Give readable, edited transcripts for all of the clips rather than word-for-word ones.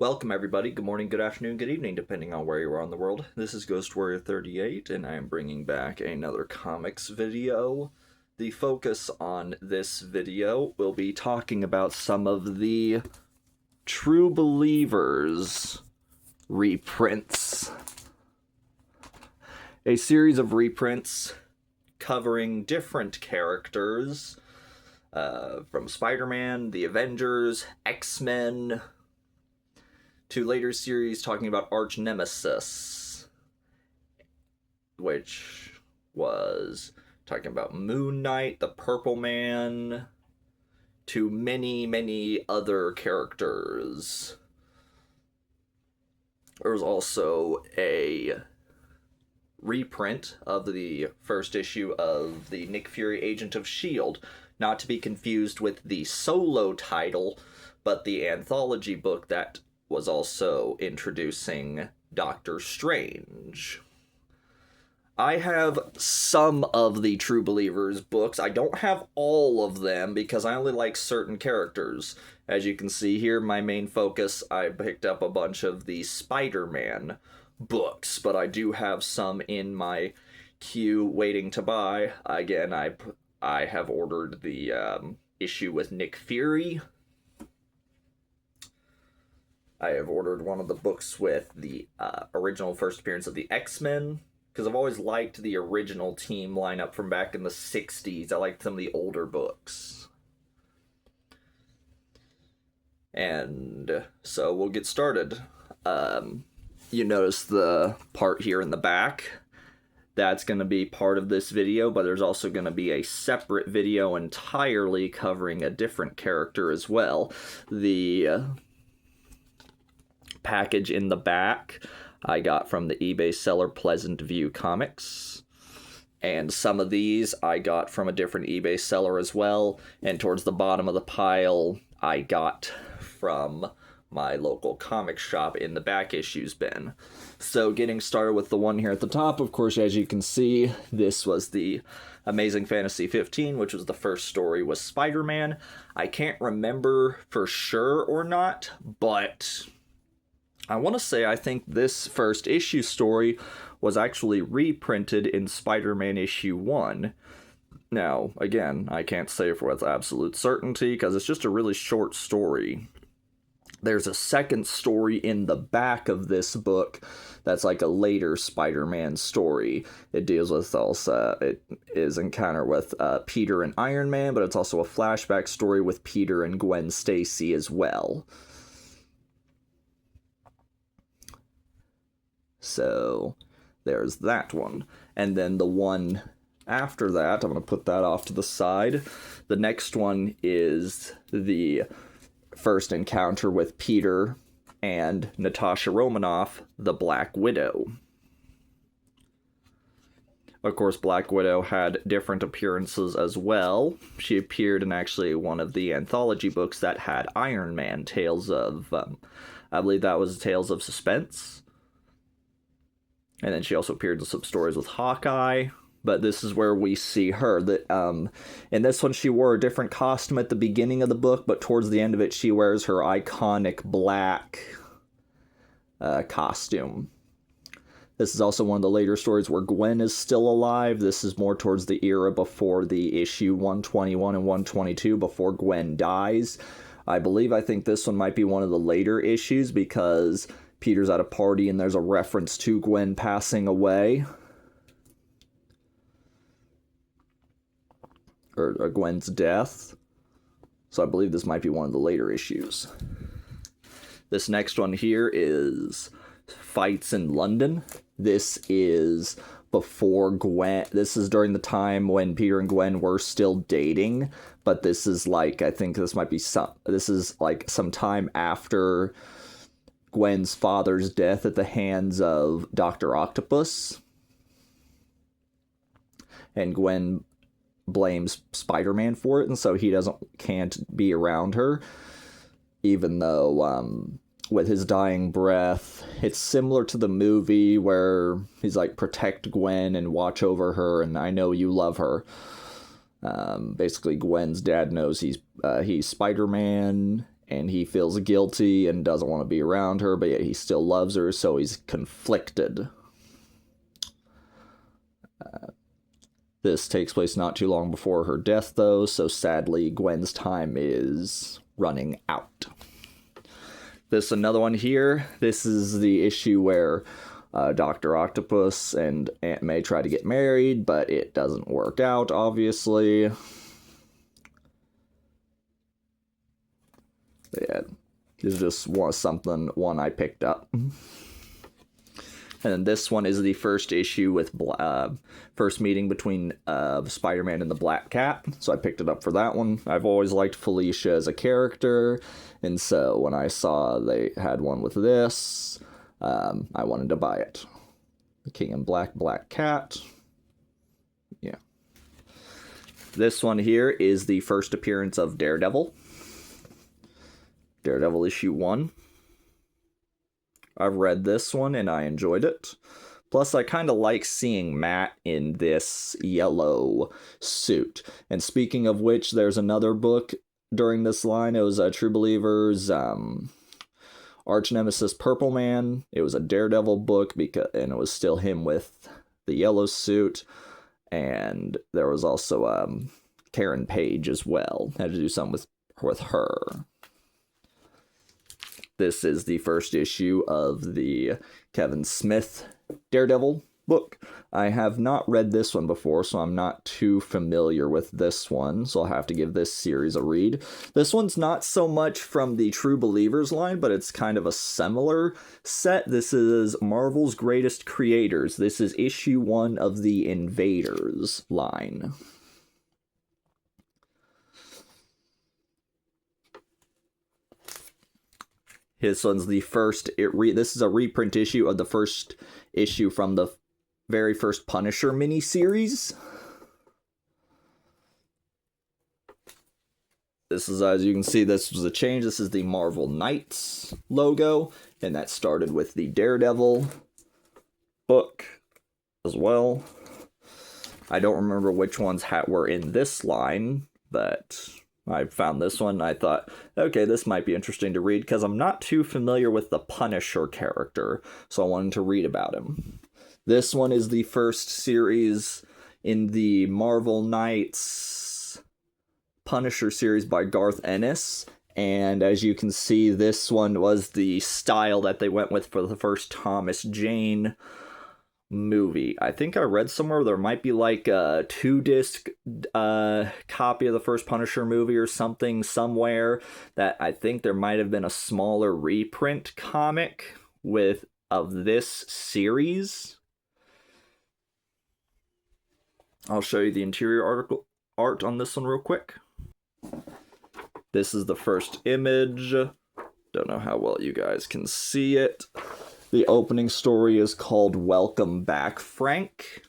Welcome everybody, good morning, good afternoon, good evening, depending on where you are in the world. This is Ghost Warrior 38, and I am bringing back another comics video. The focus on this video will be talking about some of the True Belivers reprints. A series of reprints covering different characters, from Spider-Man, the Avengers, X-Men, to later series talking about Arch Nemesis, which was talking about Moon Knight, the Purple Man, to many, many other characters. There was also a reprint of the first issue of the Nick Fury Agent of S.H.I.E.L.D., not to be confused with the solo title, but the anthology book that was also introducing Doctor Strange. I have some of the True Belivers books. I don't have all of them because I only like certain characters. As you can see here, my main focus, I picked up a bunch of the Spider-Man books, but I do have some in my queue waiting to buy. Again, I have ordered the issue with Nick Fury. I have ordered one of the books with the original first appearance of the X-Men, because I've always liked the original team lineup from back in the 60s. I liked some of the older books. And so we'll get started. You notice the part here in the back. That's going to be part of this video, but there's also going to be a separate video entirely covering a different character as well. The package in the back I got from the eBay seller Pleasant View Comics, and some of these I got from a different eBay seller as well, and towards the bottom of the pile I got from my local comic shop in the back issues bin. So getting started with the one here at the top, of course, as you can see, this was the Amazing Fantasy 15, which was the first story with Spider-Man. I can't remember for sure or not, but I want to say I think this first issue story was actually reprinted in Spider-Man issue 1. Now, again, I can't say with absolute certainty because it's just a really short story. There's a second story in the back of this book that's like a later Spider-Man story. It deals with it is encounter with Peter and Iron Man, but it's also a flashback story with Peter and Gwen Stacy as well. So there's that one. And then the one after that, I'm going to put that off to the side. The next one is the first encounter with Peter and Natasha Romanoff, the Black Widow. Of course, Black Widow had different appearances as well. She appeared in actually one of the anthology books that had Iron Man, Tales of, I believe that was Tales of Suspense. And then she also appeared in some stories with Hawkeye. But this is where we see her. That in this one, she wore a different costume at the beginning of the book, but towards the end of it, she wears her iconic black costume. This is also one of the later stories where Gwen is still alive. This is more towards the era before the issue 121 and 122, before Gwen dies. I think this one might be one of the later issues because Peter's at a party and there's a reference to Gwen passing away. Or Gwen's death. So I believe this might be one of the later issues. This next one here is Fights in London. This is before Gwen. This is during the time when Peter and Gwen were still dating. But this is like, I think this might be this is like some time after Gwen's father's death at the hands of Dr. Octopus. And Gwen blames Spider-Man for it, and so he can't be around her, even though with his dying breath, it's similar to the movie where he's like, protect Gwen and watch over her, and I know you love her. Basically Gwen's dad knows he's Spider-Man, and he feels guilty and doesn't want to be around her, but yet he still loves her, so he's conflicted. This takes place not too long before her death, though, so sadly Gwen's time is running out. This another one here. This is the issue where Dr. Octopus and Aunt May try to get married, but it doesn't work out, obviously. Yeah, this just was one I picked up. And then this one is the first issue with first meeting between Spider-Man and the Black Cat. So I picked it up for that one. I've always liked Felicia as a character, and so when I saw they had one with this, I wanted to buy it. The King in Black, Black Cat. Yeah. This one here is the first appearance of Daredevil. Daredevil issue 1. I've read this one and I enjoyed it. Plus, I kind of like seeing Matt in this yellow suit. And speaking of which, there's another book during this line. It was True Belivers Arch Nemesis Purple Man. It was a Daredevil book, and it was still him with the yellow suit. And there was also Karen Page as well. Had to do something with her. This is the first issue of the Kevin Smith Daredevil book. I have not read this one before, so I'm not too familiar with this one, so I'll have to give this series a read. This one's not so much from the True Believers line, but it's kind of a similar set. This is Marvel's Greatest Creators. This is issue 1 of the Invaders line. This one's the first, this is a reprint issue of the first issue from the very first Punisher miniseries. This is, as you can see, this was a change. This is the Marvel Knights logo, and that started with the Daredevil book as well. I don't remember which ones were in this line, but I found this one. I thought, okay, this might be interesting to read because I'm not too familiar with the Punisher character, so I wanted to read about him. This one is the first series in the Marvel Knights Punisher series by Garth Ennis, and as you can see, this one was the style that they went with for the first Thomas Jane movie. I think I read somewhere there might be like a 2-disc copy of the first Punisher movie or something somewhere, that I think there might have been a smaller reprint comic of this series. I'll show you the interior art on this one real quick. This is the first image. Don't know how well you guys can see it. The opening story is called Welcome Back, Frank.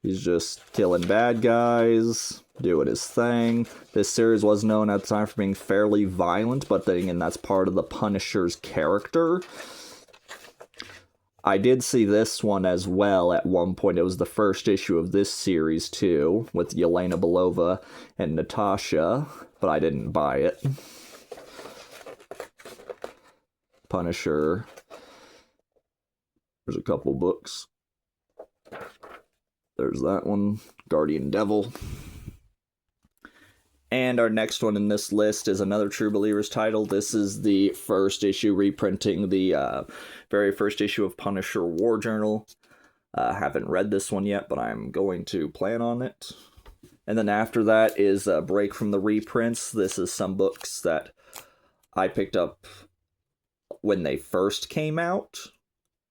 He's just killing bad guys, doing his thing. This series was known at the time for being fairly violent, but then again, that's part of the Punisher's character. I did see this one as well at one point. It was the first issue of this series, too, with Yelena Belova and Natasha, but I didn't buy it. Punisher. There's a couple books. There's that one, Guardian Devil. And our next one in this list is another True Believers title. This is the first issue reprinting the very first issue of Punisher War Journal. Haven't read this one yet, but I'm going to plan on it. And then after that is a break from the reprints. This is some books that I picked up when they first came out,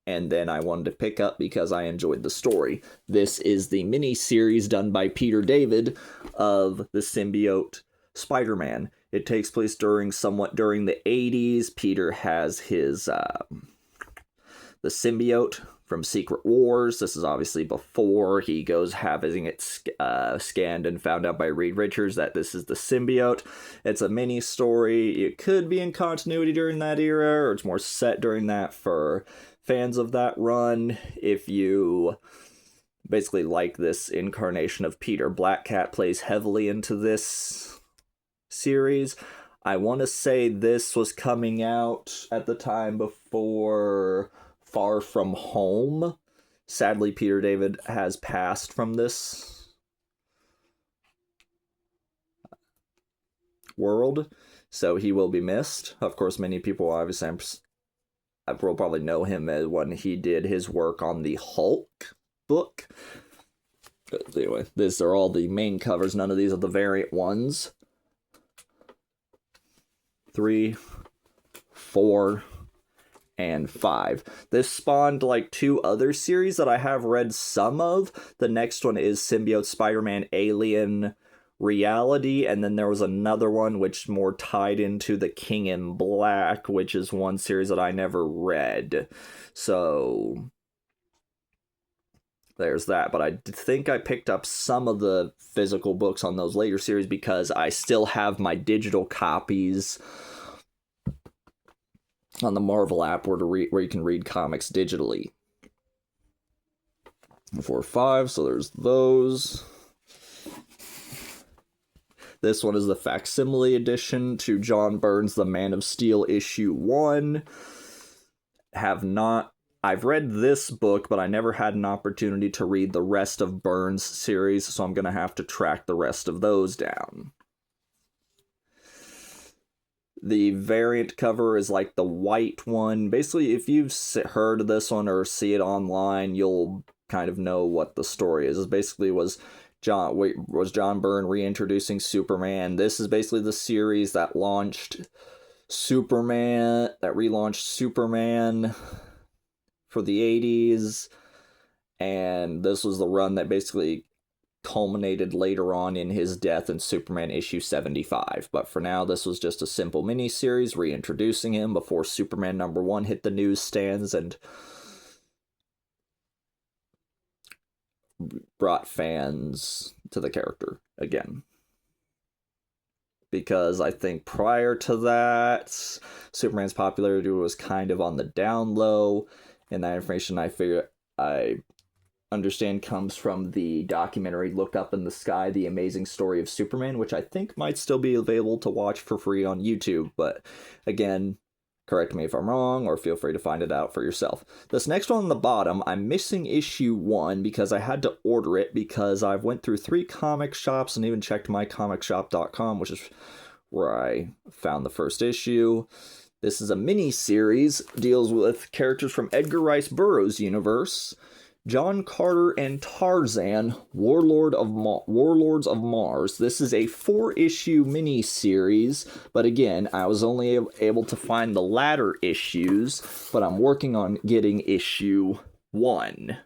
and then I wanted to pick up because I enjoyed the story. This is the mini-series done by Peter David of the symbiote Spider-Man. It takes place during the 80s. Peter has his the symbiote from Secret Wars. This is obviously before he goes having it scanned and found out by Reed Richards that this is the symbiote. It's a mini story. It could be in continuity during that era, or it's more set during that for fans of that run. If you basically like this incarnation of Peter. Black Cat plays heavily into this series. I want to say this was coming out at the time before Far From Home. Sadly, Peter David has passed from this world, so he will be missed. Of course, many people obviously will probably know him as when he did his work on the Hulk book. But anyway, these are all the main covers. None of these are the variant ones. 3, 4, and 5. This spawned like 2 other series that I have read some of. The next one is Symbiote Spider-Man Alien Reality, and then there was another one which more tied into the King in Black, which is one series that I never read. So there's that, but I think I picked up some of the physical books on those later series because I still have my digital copies on the Marvel app where you can read comics digitally. 4, 5, so there's those. This one is the facsimile edition to John Byrne's The Man of Steel issue 1. I've read this book, but I never had an opportunity to read the rest of Byrne's series, so I'm going to have to track the rest of those down. The variant cover is like the white one. Basically, if you've heard of this one or see it online, you'll kind of know what the story is. It basically was John Byrne reintroducing Superman. This is basically the series that relaunched Superman for the 80s, and this was the run that basically culminated later on in his death in Superman issue 75. But for now, this was just a simple mini-series reintroducing him before Superman #1 hit the newsstands and brought fans to the character again. Because I think prior to that, Superman's popularity was kind of on the down low, and that information I understand comes from the documentary Look Up in the Sky, The Amazing Story of Superman, which I think might still be available to watch for free on YouTube, but again, correct me if I'm wrong, or feel free to find it out for yourself. This next one on the bottom, I'm missing issue 1 because I had to order it because I've went through 3 comic shops and even checked mycomicshop.com, which is where I found the first issue. This is a mini-series, deals with characters from Edgar Rice Burroughs' universe, John Carter and Tarzan, Warlords of Mars. This is a 4-issue mini-series, but again, I was only able to find the latter issues, but I'm working on getting issue 1.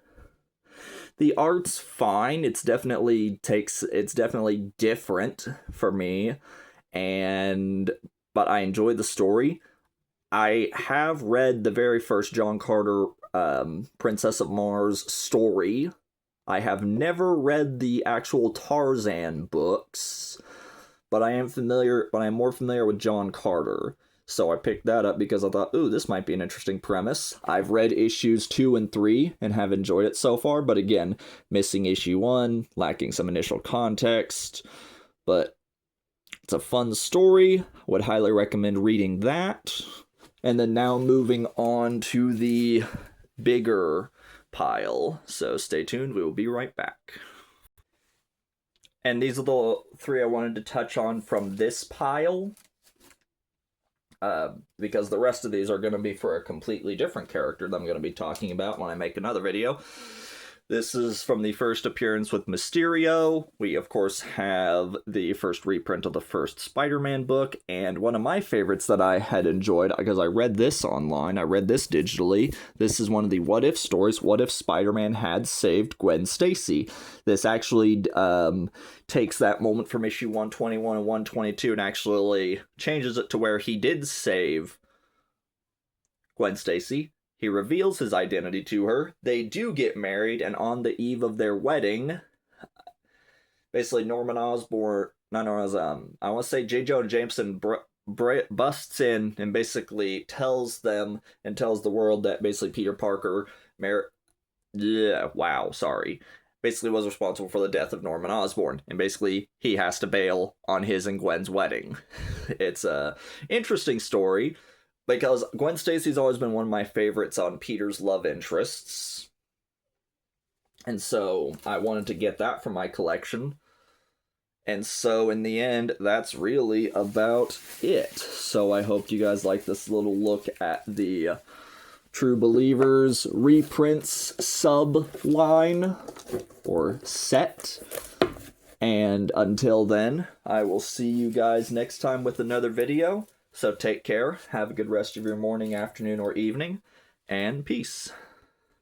The art's fine. It's definitely different for me, but I enjoyed the story. I have read the very first John Carter Princess of Mars story. I have never read the actual Tarzan books, but I am more familiar with John Carter. So I picked that up because I thought, ooh, this might be an interesting premise. I've read issues 2 and 3 and have enjoyed it so far, but again, missing issue 1, lacking some initial context, but it's a fun story. Would highly recommend reading that. And then now moving on to the bigger pile. So stay tuned, we will be right back. And these are the 3 I wanted to touch on from this pile. Because the rest of these are going to be for a completely different character that I'm going to be talking about when I make another video. This is from the first appearance with Mysterio. We, of course, have the first reprint of the first Spider-Man book, and one of my favorites that I had enjoyed, because I read this online, I read this digitally, this is one of the What If stories, What If Spider-Man Had Saved Gwen Stacy. This actually takes that moment from issue 121 and 122 and actually changes it to where he did save Gwen Stacy. He reveals his identity to her. They do get married, and on the eve of their wedding, basically Norman Osborn, I want to say J. Jonah Jameson busts in and basically tells the world that basically Peter Parker basically was responsible for the death of Norman Osborn, and basically he has to bail on his and Gwen's wedding. It's a interesting story because Gwen Stacy's always been one of my favorites on Peter's love interests, and so I wanted to get that from my collection. And so in the end, that's really about it. So I hope you guys like this little look at the True Belivers Reprints sub-line, or set. And until then, I will see you guys next time with another video. So take care, have a good rest of your morning, afternoon, or evening, and peace.